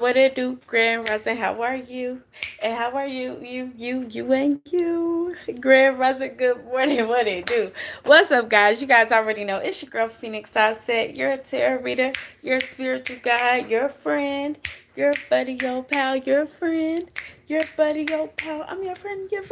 What it do, Grand Rising? How are you? And how are you, you? Grand Rising, good morning. What it do? What's up, guys? You guys already know it's your girl, Phoenix Sunset. You're a tarot reader, you're a spiritual guide, you're a friend, your buddy, your pal, your friend, your buddy, your pal. I'm your friend, your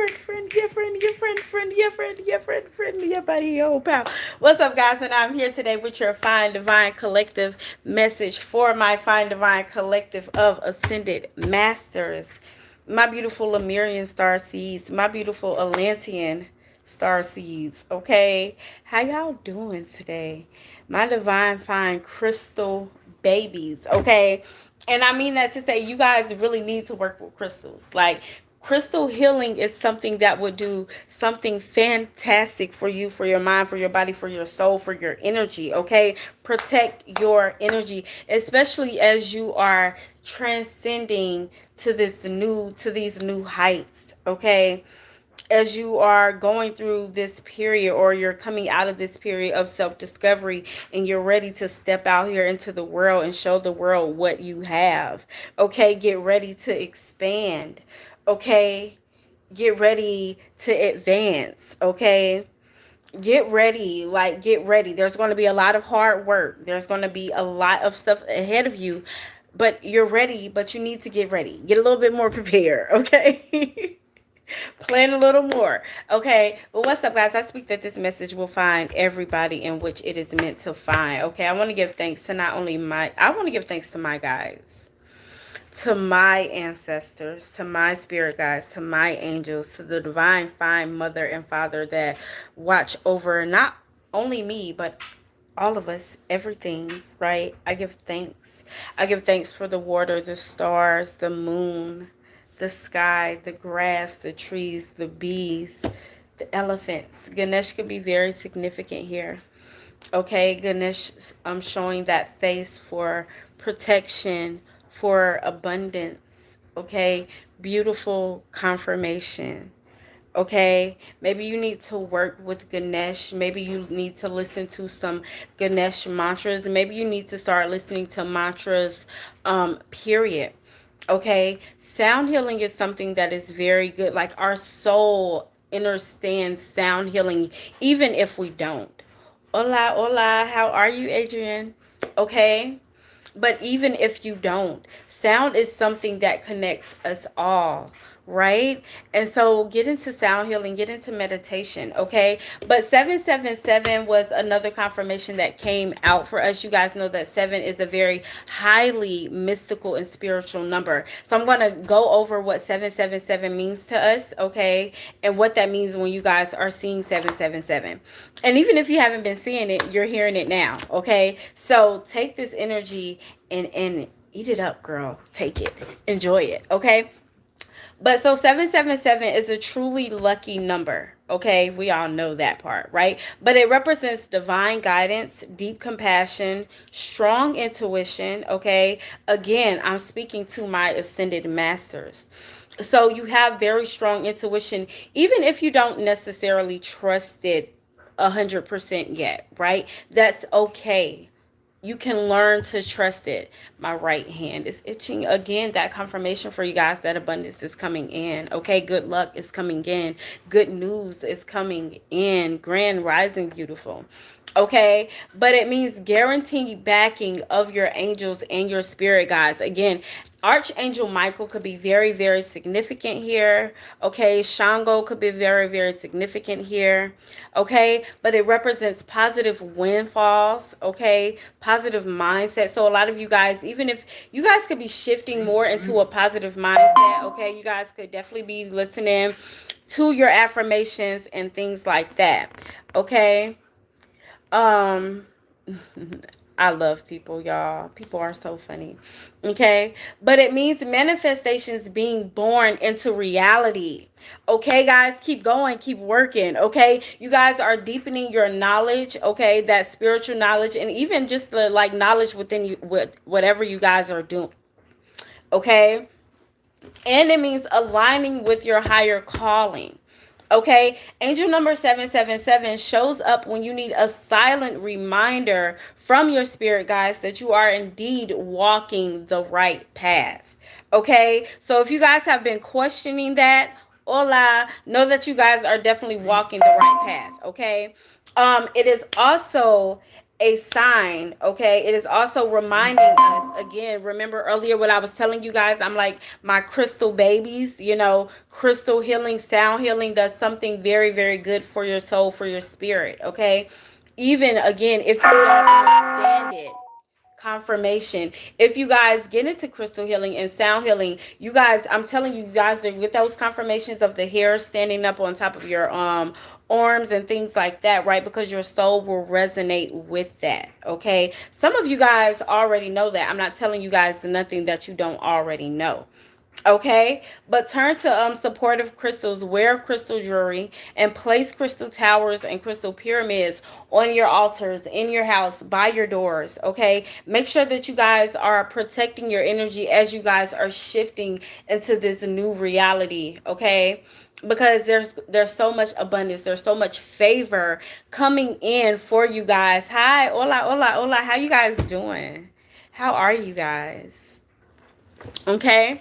buddy, your pal. What's up, guys? And I'm here today with your Fine Divine Collective message for my Fine Divine Collective of Ascended Masters. My beautiful Lemurian star seeds, my beautiful Atlantean star seeds. Okay, how y'all doing today? My divine fine crystal babies. Okay, and I mean that to say you guys really need to work with crystals. Like, crystal healing is something that would do something fantastic for you, for your mind, for your body, for your soul, for your energy. Okay, protect your energy, especially as you are transcending to these new heights. Okay, as you are going through this period, or you're coming out of this period of self-discovery, and you're ready to step out here into the world and show the world what you have. Okay, get ready to expand. Okay, get ready to advance. Okay, get ready, like get ready. There's going to be a lot of hard work, there's going to be a lot of stuff ahead of you, but you're ready. But you need to get ready, get a little bit more prepared. Okay. Plan a little more. Okay. But what's up, guys? I speak that this message will find everybody in which it is meant to find. Okay. I want to give thanks to not only I want to give thanks to my guys, to my ancestors, to my spirit guides, to my angels, to the divine fine mother and father that watch over not only me, but all of us, everything, right? I give thanks. I give thanks for the water, the stars, the moon, the sky, the grass, the trees, the bees, the elephants. Ganesh can be very significant here. Okay, Ganesh, I'm showing that face for protection, for abundance. Okay, beautiful confirmation. Okay, maybe you need to work with Ganesh. Maybe you need to listen to some Ganesh mantras. Maybe you need to start listening to mantras, period. Okay, sound healing is something that is very good. Like, our soul understands sound healing, even if we don't. Hola, hola, how are you, Adrian? Okay, but even if you don't, sound is something that connects us all, right? And so get into sound healing, get into meditation. Okay, but 777 was another confirmation that came out for us. You guys know that 7 is a very highly mystical and spiritual number, so I'm going to go over what 777 means to us. Okay, and what that means when you guys are seeing 777. And even if you haven't been seeing it, you're hearing it now. Okay, so take this energy and eat it up, girl. Take it, enjoy it. Okay, but so 777 is a truly lucky number. Okay, we all know that part, right? But it represents divine guidance, deep compassion, strong intuition. Okay, again, I'm speaking to my ascended masters. So you have very strong intuition, even if you don't necessarily trust it 100% yet, right? That's okay. You can learn to trust it. My right hand is itching again. That confirmation for you guys that abundance is coming in. Okay, good luck is coming in. Good news is coming in. Grand rising, beautiful. Okay, but it means guaranteed backing of your angels and your spirit guides. Again, Archangel Michael could be very, very significant here. Okay, Shango could be very, very significant here. Okay, but it represents positive windfalls. Okay, positive mindset. So a lot of you guys, even if you guys could be shifting more into a positive mindset, okay, you guys could definitely be listening to your affirmations and things like that. Okay. Um, I love people, y'all. People are so funny. Okay. But it means manifestations being born into reality. Okay, guys, keep going, keep working. Okay. You guys are deepening your knowledge. Okay. That spiritual knowledge, and even just the like knowledge within you, with whatever you guys are doing. Okay. And it means aligning with your higher calling. Okay, angel number 777 shows up when you need a silent reminder from your spirit guides that you are indeed walking the right path. Okay, so if you guys have been questioning that, hola, know that you guys are definitely walking the right path. Okay, it is also a sign. Okay, it is also reminding us again. Remember earlier what I was telling you guys, I'm like my crystal babies, you know, crystal healing, sound healing does something very, very good for your soul, for your spirit. Okay, even again, if you don't understand it, confirmation. If you guys get into crystal healing and sound healing, you guys, I'm telling you, you guys are with those confirmations of the hair standing up on top of your arms and things like that, right? Because your soul will resonate with that. Okay, some of you guys already know that. I'm not telling you guys nothing that you don't already know. Okay, but turn to supportive crystals, wear crystal jewelry, and place crystal towers and crystal pyramids on your altars, in your house, by your doors. Okay, make sure that you guys are protecting your energy as you guys are shifting into this new reality. Okay, because there's so much abundance, there's so much favor coming in for you guys. Hi, hola, hola, hola. How you guys doing? How are you guys? Okay,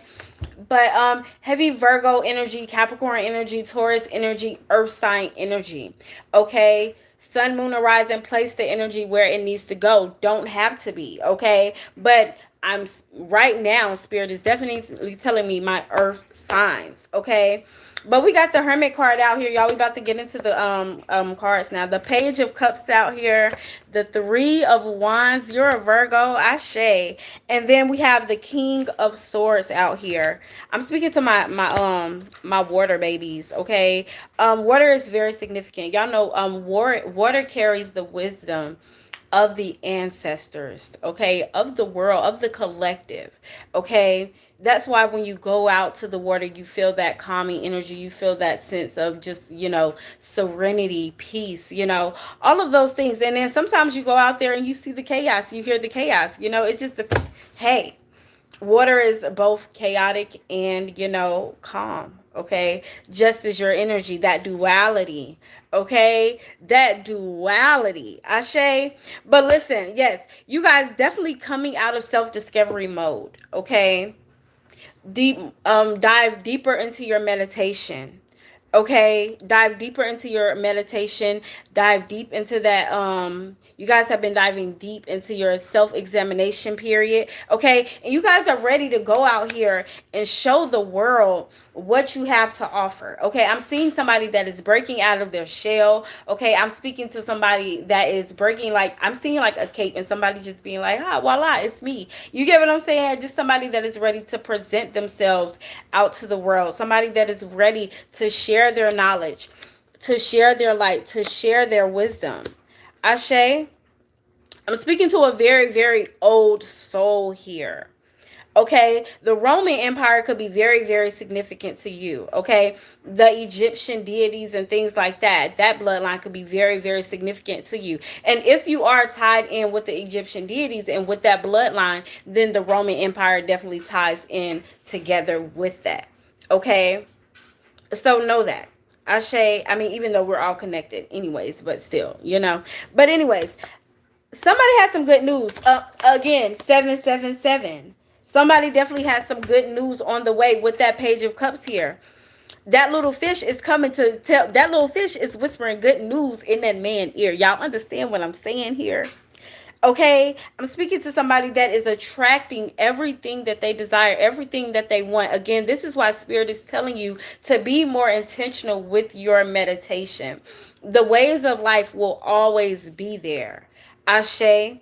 but heavy Virgo energy, Capricorn energy, Taurus energy, earth sign energy. Okay, sun, moon, horizon, place the energy where it needs to go. Don't have to be. Okay, but I'm right now, spirit is definitely telling me my earth signs. Okay, but we got the Hermit card out here, y'all. We about to get into the cards now. The Page of Cups out here, the Three of Wands. You're a Virgo, Ashe. And then we have the King of Swords out here. I'm speaking to my water babies. Okay, water is very significant. Y'all know water carries the wisdom of the ancestors, okay, of the world, of the collective. Okay, that's why when you go out to the water, you feel that calming energy, you feel that sense of just, you know, serenity, peace, you know, all of those things. And then sometimes you go out there and you see the chaos, you hear the chaos, you know, it just, hey, water is both chaotic and, you know, calm. Okay, just as your energy, that duality. Okay, that duality, Ashe. But listen, yes, you guys definitely coming out of self-discovery mode. Okay, deep dive deeper into your meditation. Okay, dive deeper into your meditation, dive deep into that. You guys have been diving deep into your self-examination period. Okay, and you guys are ready to go out here and show the world what you have to offer. Okay, I'm seeing somebody that is breaking out of their shell. Okay, I'm speaking to somebody that is breaking, like, I'm seeing like a cape and somebody just being like, ah, voila, it's me. You get what I'm saying? Just somebody that is ready to present themselves out to the world, somebody that is ready to share their knowledge, to share their light, to share their wisdom. Ashe, I'm speaking to a very, very old soul here. Okay, the Roman Empire could be very, very significant to you. Okay, the Egyptian deities and things like that, that bloodline could be very, very significant to you. And if you are tied in with the Egyptian deities and with that bloodline, then the Roman Empire definitely ties in together with that. Okay, so know that. Ashe, I mean, even though we're all connected anyways, but still, you know. But anyways, somebody has some good news. Again, 777. Somebody definitely has some good news on the way with that Page of Cups here. That little fish is coming to tell, that little fish is whispering good news in that man's ear. Y'all understand what I'm saying here? Okay, I'm speaking to somebody that is attracting everything that they desire, everything that they want. Again, this is why Spirit is telling you to be more intentional with your meditation. The ways of life will always be there. Ashe.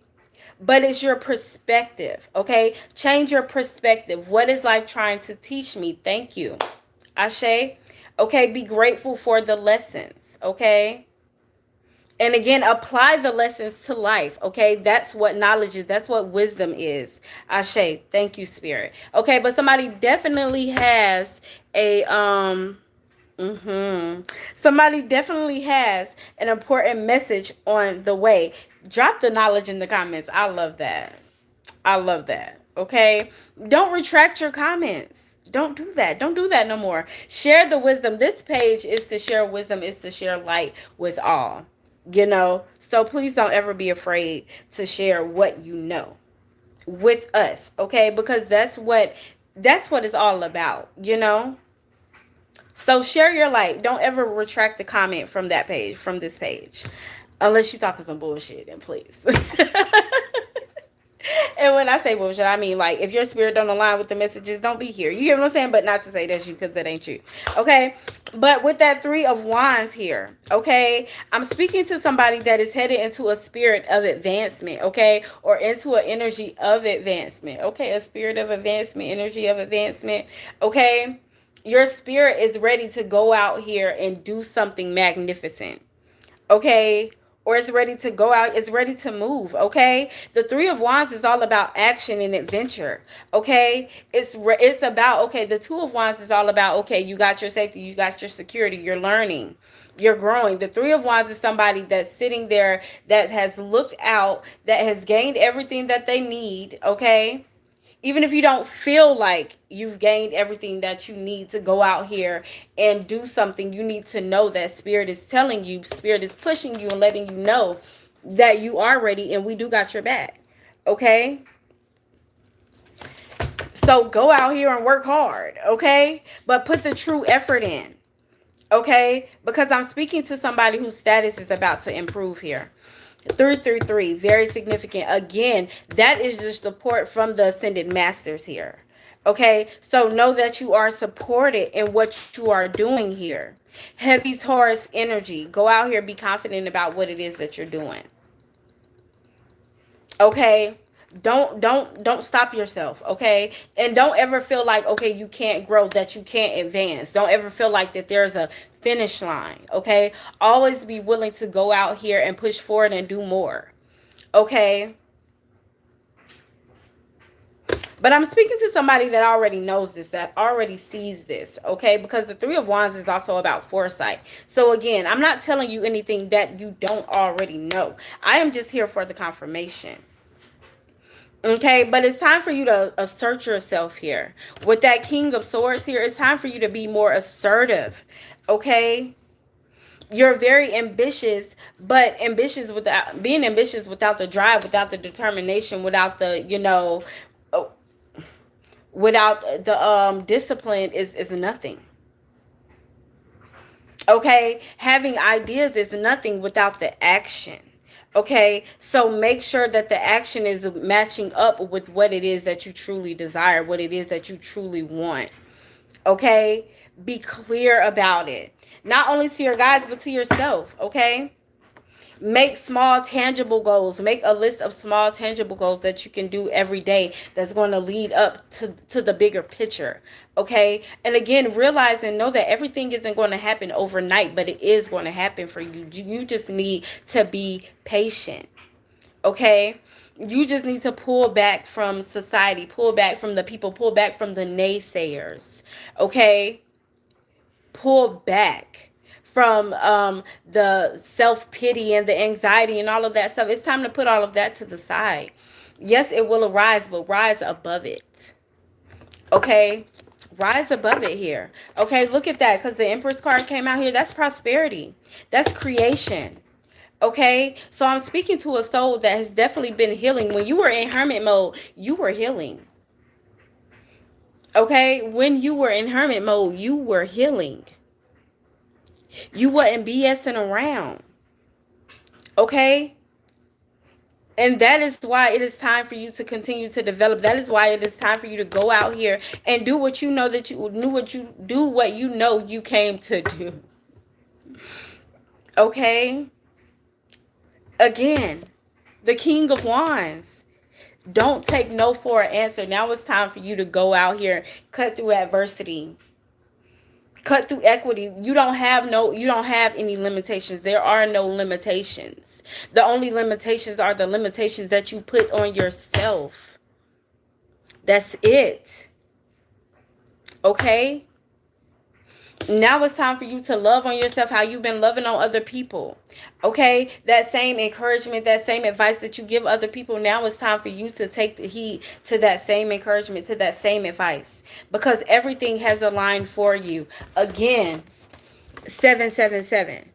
But it's your perspective. Okay, change your perspective. What is life trying to teach me? Thank you. Ashe. Okay, be grateful for the lessons. Okay, and again, apply the lessons to life. Okay, that's what knowledge is, that's what wisdom is. Ashe, thank you, Spirit. Okay, but somebody definitely has a somebody definitely has an important message on the way. Drop the knowledge in the comments. I love that. I love that. Okay, don't retract your comments. Don't do that. Don't do that no more. Share the wisdom. This page is to share wisdom, is to share light with all. You know, so please don't ever be afraid to share what you know with us, okay? Because that's what it's all about, you know? So share your light. Don't ever retract the comment from that page, from this page. Unless you're talking some bullshit, then please. And when I say bullshit, I mean, like, if your spirit don't align with the messages, don't be here. You hear what I'm saying? But not to say that's you, because that ain't you. Okay? But with that 3 of Wands here, okay, I'm speaking to somebody that is headed into a spirit of advancement, okay? Or into an energy of advancement, okay? A spirit of advancement, energy of advancement, okay? Your spirit is ready to go out here and do something magnificent, okay? Or it's ready to go out, it's ready to move, okay? The 3 of Wands is all about action and adventure, okay? It's about, okay, the 2 of Wands is all about, okay, you got your safety, you got your security, you're learning, you're growing. The 3 of Wands is somebody that's sitting there that has looked out, that has gained everything that they need, okay? Even if you don't feel like you've gained everything that you need to go out here and do something, you need to know that spirit is telling you, spirit is pushing you and letting you know that you are ready and we do got your back. Okay? So go out here and work hard, okay? But put the true effort in, okay? Because I'm speaking to somebody whose status is about to improve here. 333, very significant. Again, that is the support from the Ascended Masters here. Okay, so know that you are supported in what you are doing here. Heavy Taurus energy. Go out here, be confident about what it is that you're doing. Okay, don't stop yourself, okay? And don't ever feel like, okay, you can't grow, that you can't advance. Don't ever feel like that there's a finish line, okay? Always be willing to go out here and push forward and do more, okay? But I'm speaking to somebody that already knows this, that already sees this, okay? Because the 3 of Wands is also about foresight. So again, I'm not telling you anything that you don't already know. I am just here for the confirmation. Okay, but it's time for you to assert yourself here. With that King of Swords here, it's time for you to be more assertive. Okay? You're very ambitious, but being ambitious without the drive, without the determination, without the, you know, without the discipline is nothing. Okay? Having ideas is nothing without the action. Okay, so make sure that the action is matching up with what it is that you truly desire, what it is that you truly want. Okay, be clear about it. Not only to your guides, but to yourself. Okay, make small tangible goals. Make a list of small tangible goals that you can do every day that's going to lead up to the bigger picture. Okay, and again, realize and know that everything isn't going to happen overnight, but it is going to happen for you. You just need to be patient. Okay, you just need to pull back from society, pull back from the people, pull back from the naysayers. Okay, pull back from the self-pity and the anxiety and all of that stuff. It's time to put all of that to the side. Yes, it will arise, but rise above it. Okay, rise above it here. Okay, look at that, because the Empress card came out here. That's prosperity. That's creation. Okay, so I'm speaking to a soul that has definitely been healing. When you were in hermit mode, you were healing. Okay, when you were in hermit mode, you were healing. You wasn't BSing around. Okay? And that is why it is time for you to continue to develop. That is why it is time for you to go out here and do what you know that you knew what you know you came to do. Okay? Again, the King of Wands. Don't take no for an answer. Now it's time for you to go out here, cut through adversity. Cut through equity. You don't have any limitations. There are no limitations. The only limitations are the limitations that you put on yourself. That's it. Okay? Now it's time for you to love on yourself how you've been loving on other people. Okay? That same encouragement, that same advice that you give other people, now it's time for you to take the heed to that same encouragement, to that same advice. Because everything has aligned for you. Again, 777.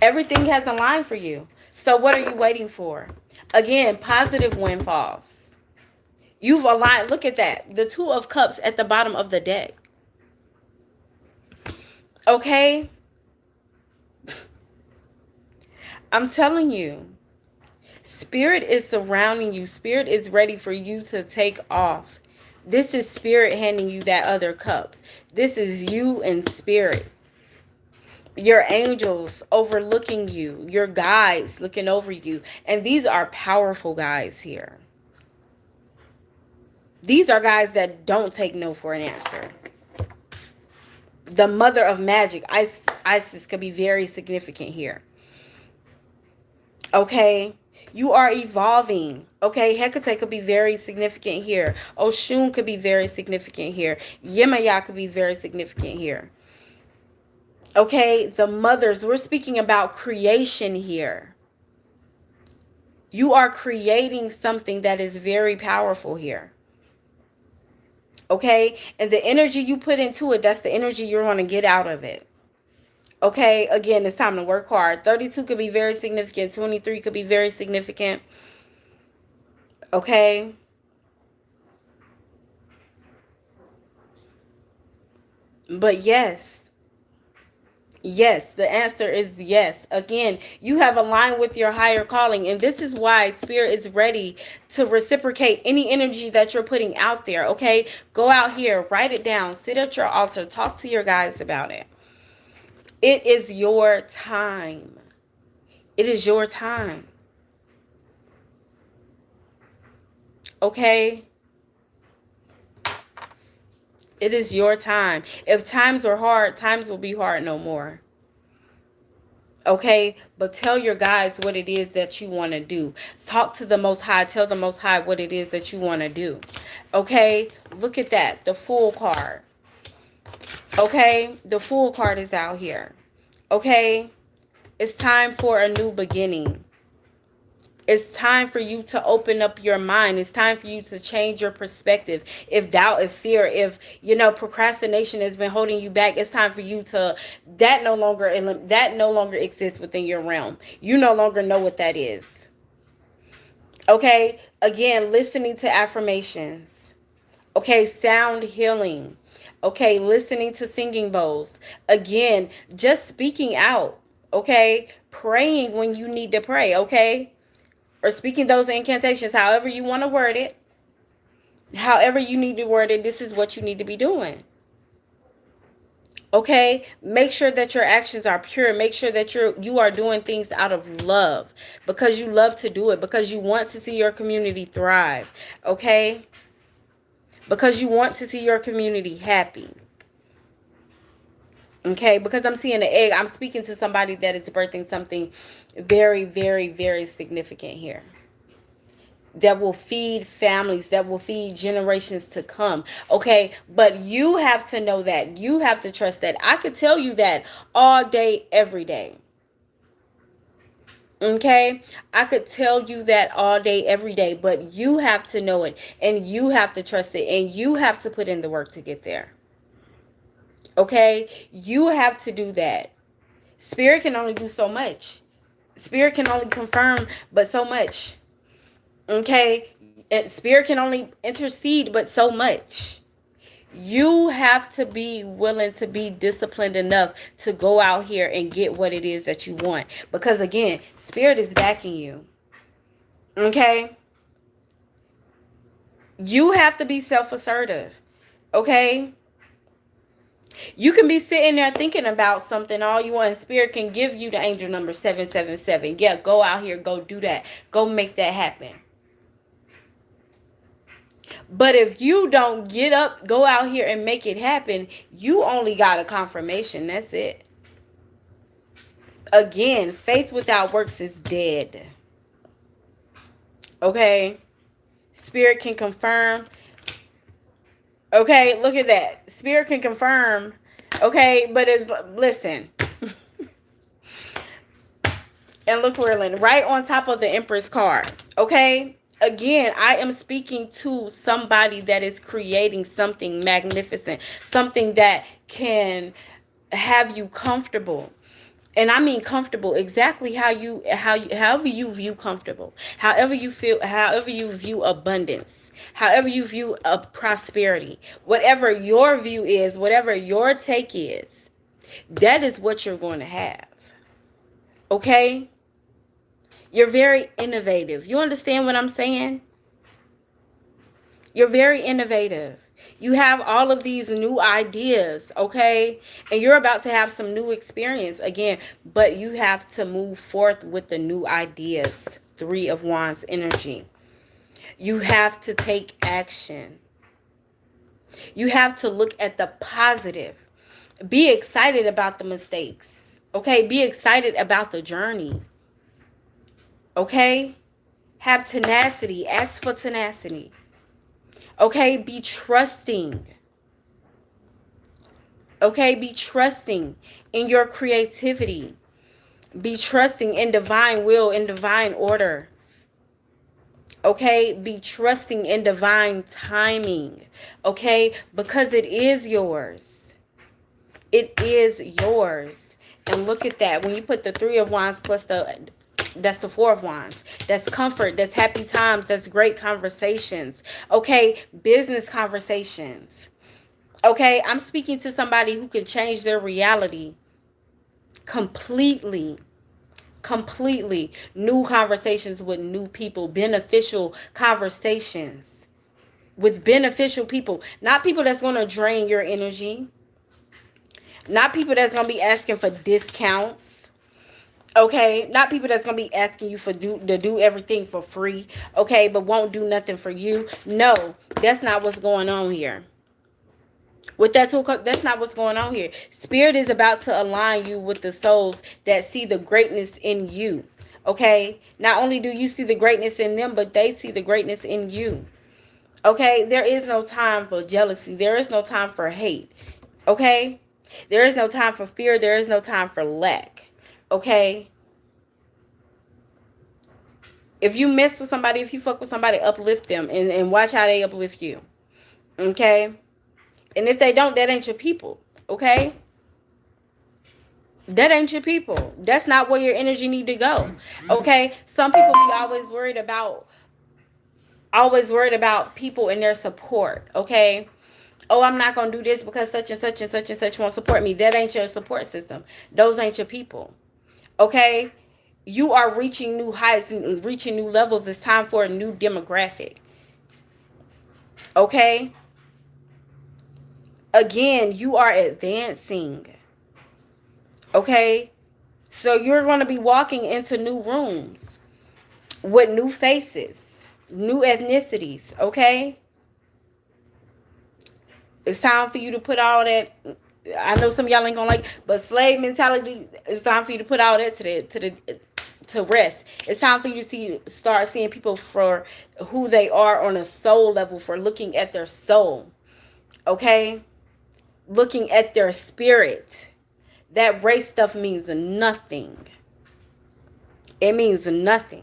Everything has aligned for you. So what are you waiting for? Again, positive windfalls. You've aligned. Look at that. The Two of Cups at the bottom of the deck. Okay? I'm telling you. Spirit is surrounding you. Spirit is ready for you to take off. This is Spirit handing you that other cup. This is you and Spirit. Your angels overlooking you. Your guides looking over you. And these are powerful guys here. These are guys that don't take no for an answer. The mother of magic, Isis, could be very significant here. Okay? You are evolving. Okay? Hecate could be very significant here. Oshun could be very significant here. Yemaya could be very significant here. Okay? The mothers, we're speaking about creation here. You are creating something that is very powerful here. Okay? And the energy you put into it, that's the energy you're going to get out of it. Okay? Again, it's time to work hard. 32 could be very significant. 23 could be very significant. Okay? But yes. Yes, the answer is yes. Again, you have aligned with your higher calling, and this is why Spirit is ready to reciprocate any energy that you're putting out there, okay? Go out here, write it down, sit at your altar, talk to your guys about it. It is your time. It is your time. Okay? It is your time. If times are hard, times will be hard no more. Okay? But tell your guys what it is that you want to do. Talk to the Most High. Tell the Most High what it is that you want to do. Okay? Look at that. The Fool card. Okay? The Fool card is out here. Okay? It's time for a new beginning. It's time for you to open up your mind. It's time for you to change your perspective. If doubt, if fear, if, procrastination has been holding you back, it's time for you to, that no longer exists within your realm. You no longer know what that is. Okay? Again, listening to affirmations. Okay? Sound healing. Okay? Listening to singing bowls. Again, just speaking out. Okay? Praying when you need to pray. Okay? Or speaking those incantations, however you want to word it. However you need to word it, this is what you need to be doing. Okay? Make sure that your actions are pure. Make sure that you are doing things out of love. Because you love to do it. Because you want to see your community thrive. Okay? Because you want to see your community happy. Okay? Because I'm seeing an egg. I'm speaking to somebody that is birthing something very, very, very significant here. That will feed families, that will feed generations to come. Okay? But you have to know that. You have to trust that. I could tell you that all day, every day. Okay? I could tell you that all day, every day. But you have to know it. And you have to trust it. And you have to put in the work to get there. Okay? You have to do that. Spirit can only do so much. Spirit can only confirm but so much. Okay? And Spirit can only intercede but so much. You have to be willing to be disciplined enough to go out here and get what it is that you want. Because again, Spirit is backing you. Okay? You have to be self-assertive. Okay? You can be sitting there thinking about something all you want, and Spirit can give you the angel number 777. Yeah, go out here, go do that. Go make that happen. But if you don't get up, go out here and make it happen, you only got a confirmation. That's it. Again, faith without works is dead. Okay? Spirit can confirm. Okay, look at that. Spirit can confirm Okay, but it's, listen. And look where we're right on top of the Empress card. Okay, again, I am speaking to somebody that is creating something magnificent, something that can have you comfortable. And I mean comfortable exactly however you view comfortable, however you feel, however you view abundance, however you view a prosperity, whatever your view is, whatever your take is, that is what you're going to have. Okay? You're very innovative. You understand what I'm saying? You're very innovative. You have all of these new ideas, okay? And you're about to have some new experience again, but you have to move forth with the new ideas. Three of Wands energy. You have to take action. You have to look at the positive. Be excited about the mistakes, okay? Be excited about the journey, okay? Have tenacity. Ask for tenacity. Okay, be trusting. Okay, be trusting in your creativity. Be trusting in divine will, in divine order. Okay, be trusting in divine timing. Okay, because it is yours. It is yours. And look at that. When you put the Three of Wands plus that's the Four of Wands. That's comfort. That's happy times. That's great conversations. Okay, business conversations. Okay, I'm speaking to somebody who can change their reality completely. Completely. New conversations with new people. Beneficial conversations with beneficial people. Not people that's going to drain your energy. Not people that's going to be asking for discounts. Okay, not people that's gonna be asking you to do everything for free, okay, but won't do nothing for you. No, that's not what's going on here. With that tool, that's not what's going on here. Spirit is about to align you with the souls that see the greatness in you. Okay, not only do you see the greatness in them, but they see the greatness in you. Okay, there is no time for jealousy. There is no time for hate. Okay, there is no time for fear. There is no time for lack. Okay, if you mess with somebody, if you fuck with somebody, uplift them and watch how they uplift you. Okay, and if they don't, that ain't your people. Okay, that ain't your people. That's not where your energy need to go. Okay, some people be always worried about people and their support. Okay, oh, I'm not gonna do this because such and such and such and such won't support me. That ain't your support system. Those ain't your people. Okay, you are reaching new heights and reaching new levels. It's time for a new demographic. Okay, again, you are advancing. Okay, so you're going to be walking into new rooms with new faces, new ethnicities. Okay, it's time for you to put all that. I know some of y'all ain't gonna like, but slave mentality. It's time for you to put all that to rest. It's time for you to start seeing people for who they are on a soul level, for looking at their soul. Okay, looking at their spirit. That race stuff means nothing. It means nothing.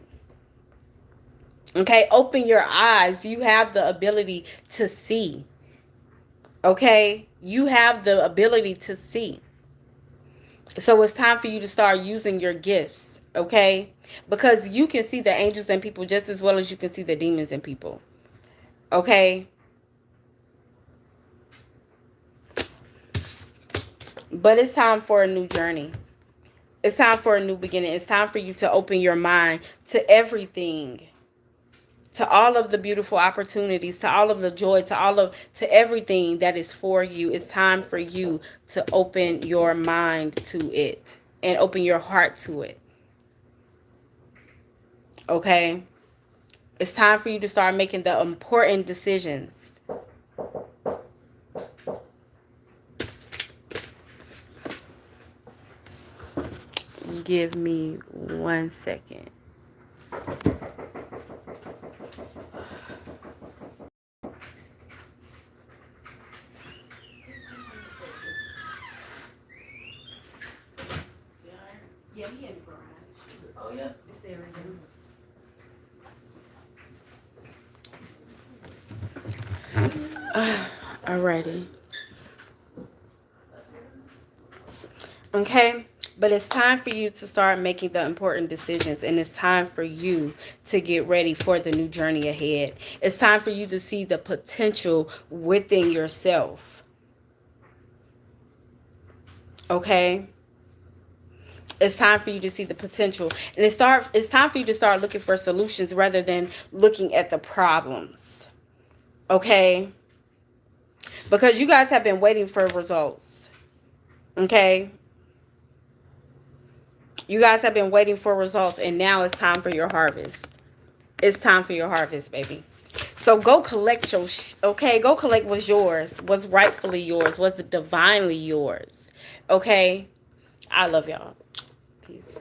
Okay, open your eyes. You have the ability to see. Okay, you have the ability to see. So it's time for you to start using your gifts. Okay, because you can see the angels in people just as well as you can see the demons in people. Okay, but it's time for a new journey. It's time for a new beginning. It's time for you to open your mind to everything, to all of the beautiful opportunities, to all of the joy, to everything that is for you. It's time for you to open your mind to it and open your heart to it. Okay? It's time for you to start making the important decisions. Give me 1 second. Yeah, he in the garage. Oh, yeah? It's everything. Alrighty. Okay? But it's time for you to start making the important decisions, and it's time for you to get ready for the new journey ahead. It's time for you to see the potential within yourself. Okay? It's time for you to see the potential, and it's time for you to start looking for solutions rather than looking at the problems. Okay? Because you guys have been waiting for results. Okay? You guys have been waiting for results, and now it's time for your harvest. It's time for your harvest, baby. So go collect your, okay? Go collect what's yours, what's rightfully yours, what's divinely yours. Okay? I love y'all. Peace.